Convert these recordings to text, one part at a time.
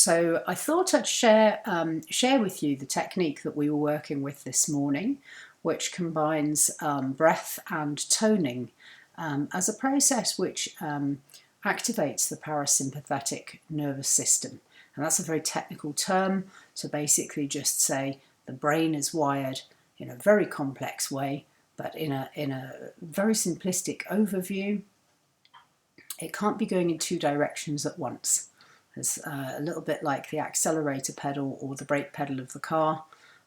So I thought I'd share with you the technique that we were working with this morning, which combines breath and toning as a process which activates the parasympathetic nervous system. And that's a very technical term to basically just say the brain is wired in a very complex way, but in a very simplistic overview, it can't be going in two directions at once. It's a little bit like the accelerator pedal or the brake pedal of the car.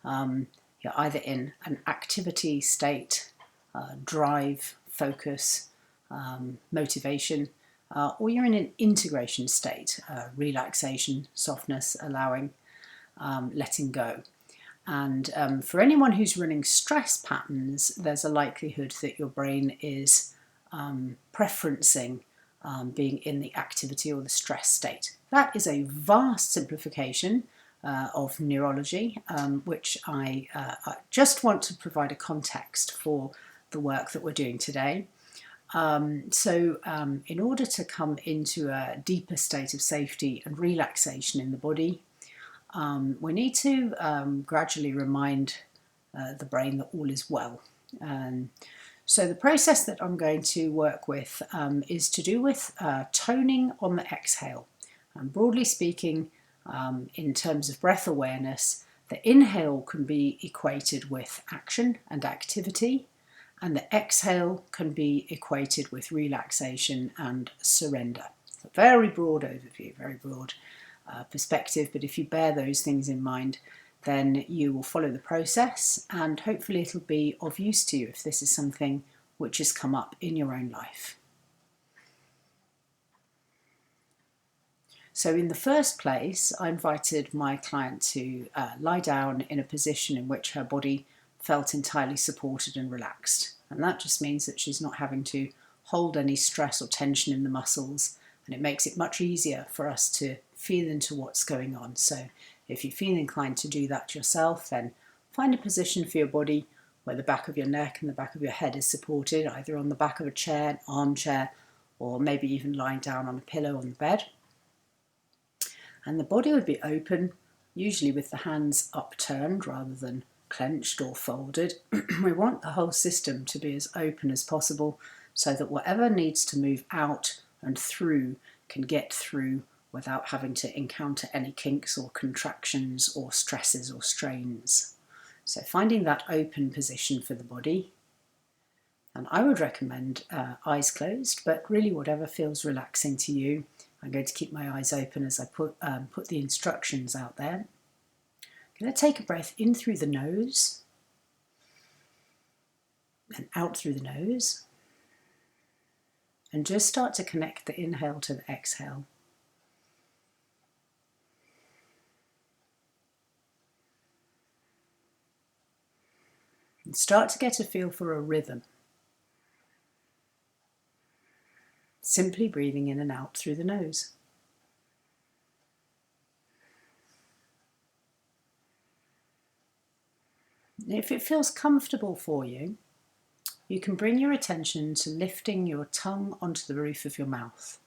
You're either in an activity state, drive, focus, motivation, or you're in an integration state, relaxation, softness, allowing, letting go. And for anyone who's running stress patterns, there's a likelihood that your brain is preferencing being in the activity or the stress state. That is a vast simplification of neurology, which I just want to provide a context for the work that we're doing today. In order to come into a deeper state of safety and relaxation in the body, we need to gradually remind the brain that all is well. So the process that I'm going to work with is to do with toning on the exhale. And broadly speaking, in terms of breath awareness, the inhale can be equated with action and activity, and the exhale can be equated with relaxation and surrender. It's a very broad overview, very broad perspective, but if you bear those things in mind, then you will follow the process and hopefully it'll be of use to you if this is something which has come up in your own life. So in the first place, I invited my client to lie down in a position in which her body felt entirely supported and relaxed. And that just means that she's not having to hold any stress or tension in the muscles, and it makes it much easier for us to feel into what's going on. So if you feel inclined to do that yourself, then find a position for your body where the back of your neck and the back of your head is supported, either on the back of a chair, an armchair, or maybe even lying down on a pillow on the bed. And the body would be open, usually with the hands upturned rather than clenched or folded. We want the whole system to be as open as possible so that whatever needs to move out and through can get through without having to encounter any kinks or contractions or stresses or strains. So finding that open position for the body. And I would recommend eyes closed, but really whatever feels relaxing to you. I'm going to keep my eyes open as I put the instructions out there. I'm going to take a breath in through the nose and out through the nose. And just start to connect the inhale to the exhale. And start to get a feel for a rhythm. Simply breathing in and out through the nose. If it feels comfortable for you, you can bring your attention to lifting your tongue onto the roof of your mouth.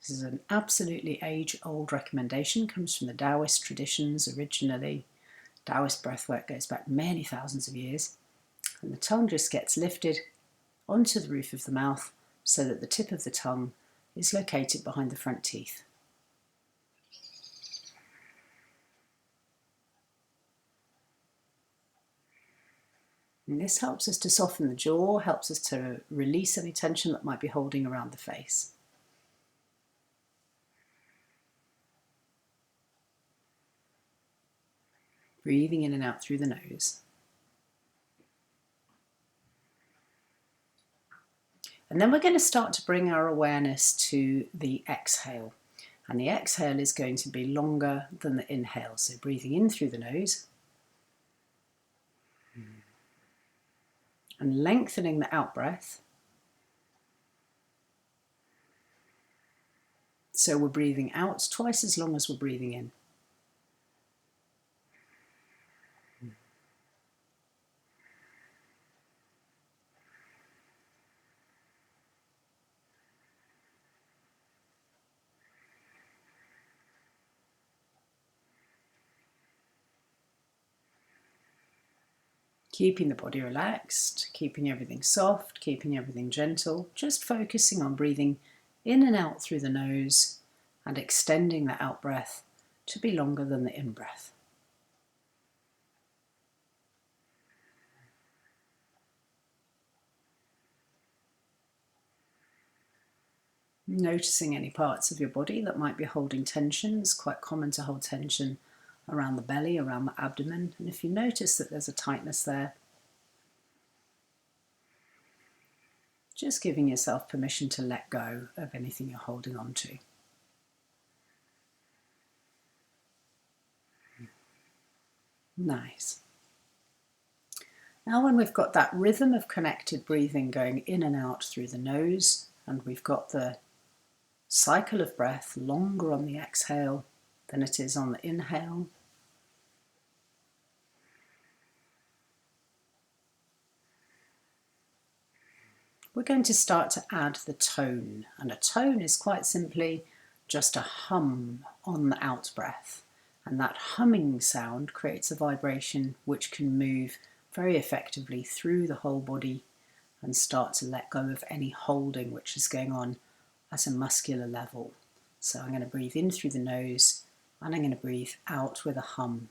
This is an absolutely age-old recommendation, comes from the Taoist traditions originally. Taoist breathwork goes back many thousands of years. And the tongue just gets lifted onto the roof of the mouth so that the tip of the tongue is located behind the front teeth. And this helps us to soften the jaw, helps us to release any tension that might be holding around the face. Breathing in and out through the nose. And then we're going to start to bring our awareness to the exhale. And the exhale is going to be longer than the inhale. So breathing in through the nose. And lengthening the out breath. So we're breathing out twice as long as we're breathing in. Keeping the body relaxed, keeping everything soft, keeping everything gentle, just focusing on breathing in and out through the nose and extending the out breath to be longer than the in breath. Noticing any parts of your body that might be holding tension. It's quite common to hold tension around the belly, around the abdomen, and if you notice that there's a tightness there, just giving yourself permission to let go of anything you're holding on to. Nice. Now when we've got that rhythm of connected breathing going in and out through the nose, and we've got the cycle of breath longer on the exhale than it is on the inhale, we're going to start to add the tone. And a tone is quite simply just a hum on the out breath. And that humming sound creates a vibration which can move very effectively through the whole body and start to let go of any holding which is going on at a muscular level. So I'm going to breathe in through the nose and I'm going to breathe out with a hum.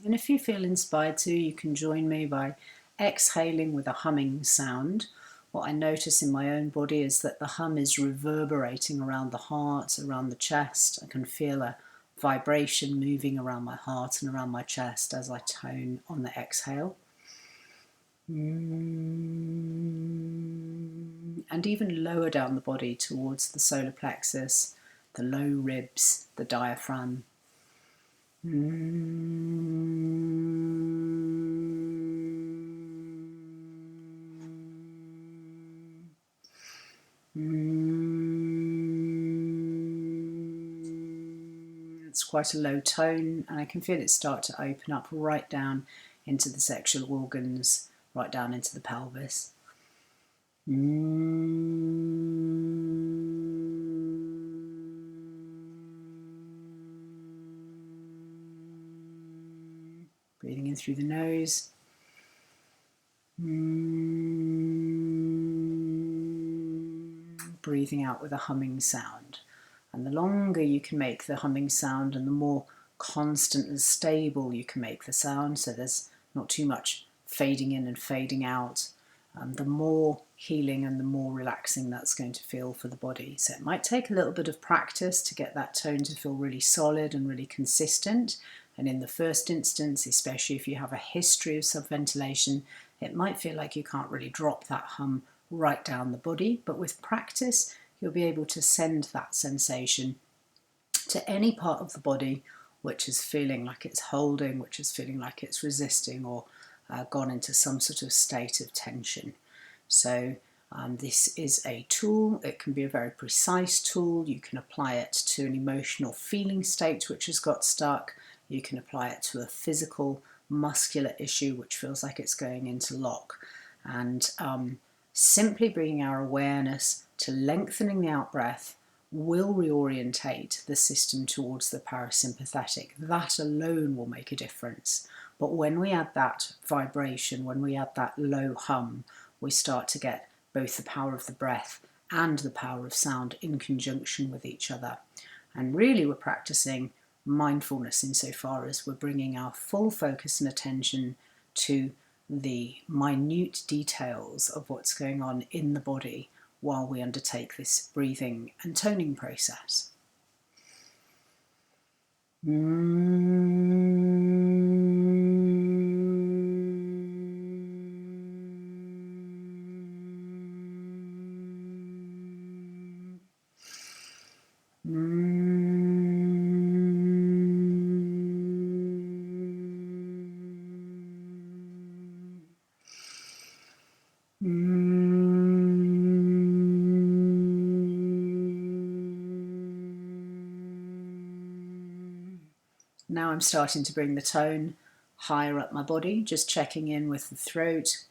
And if you feel inspired to, you can join me by exhaling with a humming sound. What I notice in my own body is that the hum is reverberating around the heart, around the chest. I can feel a vibration moving around my heart and around my chest as I tone on the exhale. And even lower down the body towards the solar plexus, the low ribs, the diaphragm. It's quite a low tone, and I can feel it start to open up right down into the sexual organs, right down into the pelvis. Breathing in through the nose. Breathing out with a humming sound. And the longer you can make the humming sound and the more constant and stable you can make the sound, so there's not too much fading in and fading out, the more healing and the more relaxing that's going to feel for the body. So it might take a little bit of practice to get that tone to feel really solid and really consistent. And in the first instance, especially if you have a history of subventilation, it might feel like you can't really drop that hum right down the body. But with practice, you'll be able to send that sensation to any part of the body which is feeling like it's holding, which is feeling like it's resisting or gone into some sort of state of tension. So this is a tool. It can be a very precise tool. You can apply it to an emotional feeling state which has got stuck. You can apply it to a physical muscular issue which feels like it's going into lock. And simply bringing our awareness to lengthening the out breath will reorientate the system towards the parasympathetic. That alone will make a difference. But when we add that vibration, when we add that low hum, we start to get both the power of the breath and the power of sound in conjunction with each other. And really we're practicing mindfulness insofar as we're bringing our full focus and attention to the minute details of what's going on in the body while we undertake this breathing and toning process. Now I'm starting to bring the tone higher up my body, just checking in with the throat,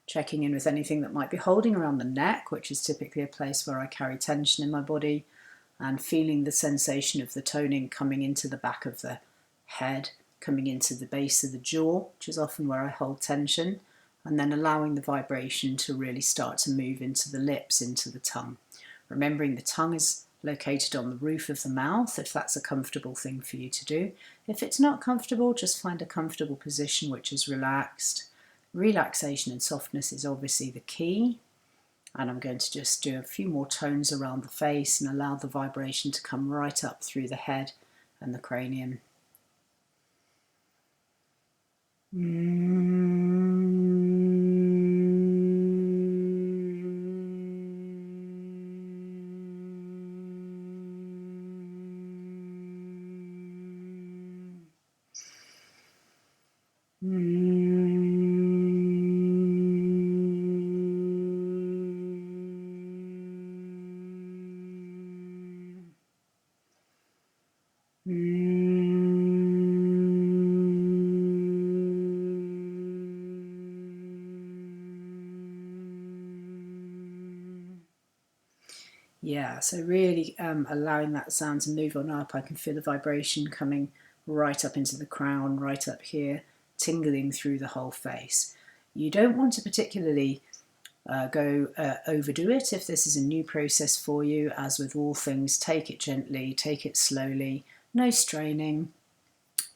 checking in with anything that might be holding around the neck, which is typically a place where I carry tension in my body, and feeling the sensation of the toning coming into the back of the head, coming into the base of the jaw, which is often where I hold tension, and then allowing the vibration to really start to move into the lips, into the tongue. Remembering the tongue is located on the roof of the mouth, if that's a comfortable thing for you to do. If it's not comfortable, just find a comfortable position which is relaxed. Relaxation and softness is obviously the key. And I'm going to just do a few more tones around the face and allow the vibration to come right up through the head and the cranium. Yeah, so really allowing that sound to move on up. I can feel the vibration coming right up into the crown, right up here, tingling through the whole face. You don't want to particularly overdo it if this is a new process for you. As with all things, take it gently, take it slowly, no straining.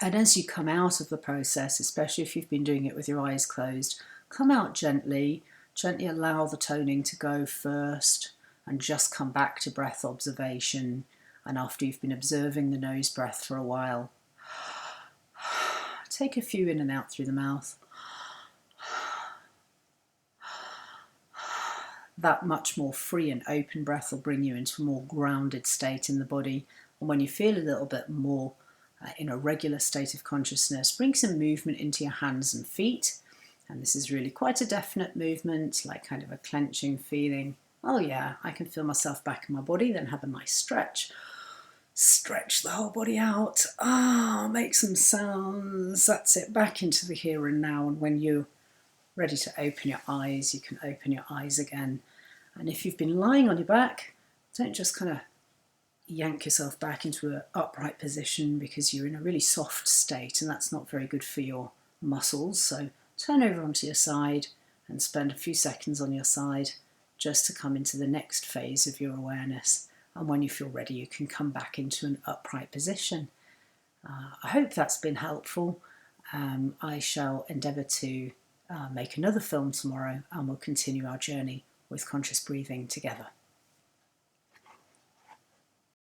And as you come out of the process, especially if you've been doing it with your eyes closed, come out gently, gently allow the toning to go first, and just come back to breath observation. And after you've been observing the nose breath for a while, take a few in and out through the mouth. That much more free and open breath will bring you into a more grounded state in the body. And when you feel a little bit more in a regular state of consciousness, bring some movement into your hands and feet. And this is really quite a definite movement, like kind of a clenching feeling. Oh yeah, I can feel myself back in my body, then have a nice stretch. Stretch the whole body out. Make some sounds. That's it, back into the here and now. And when you're ready to open your eyes, you can open your eyes again. And if you've been lying on your back, don't just kind of yank yourself back into an upright position because you're in a really soft state, and that's not very good for your muscles. So turn over onto your side and spend a few seconds on your side just to come into the next phase of your awareness. And when you feel ready, you can come back into an upright position. I hope that's been helpful. I shall endeavour to make another film tomorrow, and we'll continue our journey with conscious breathing together.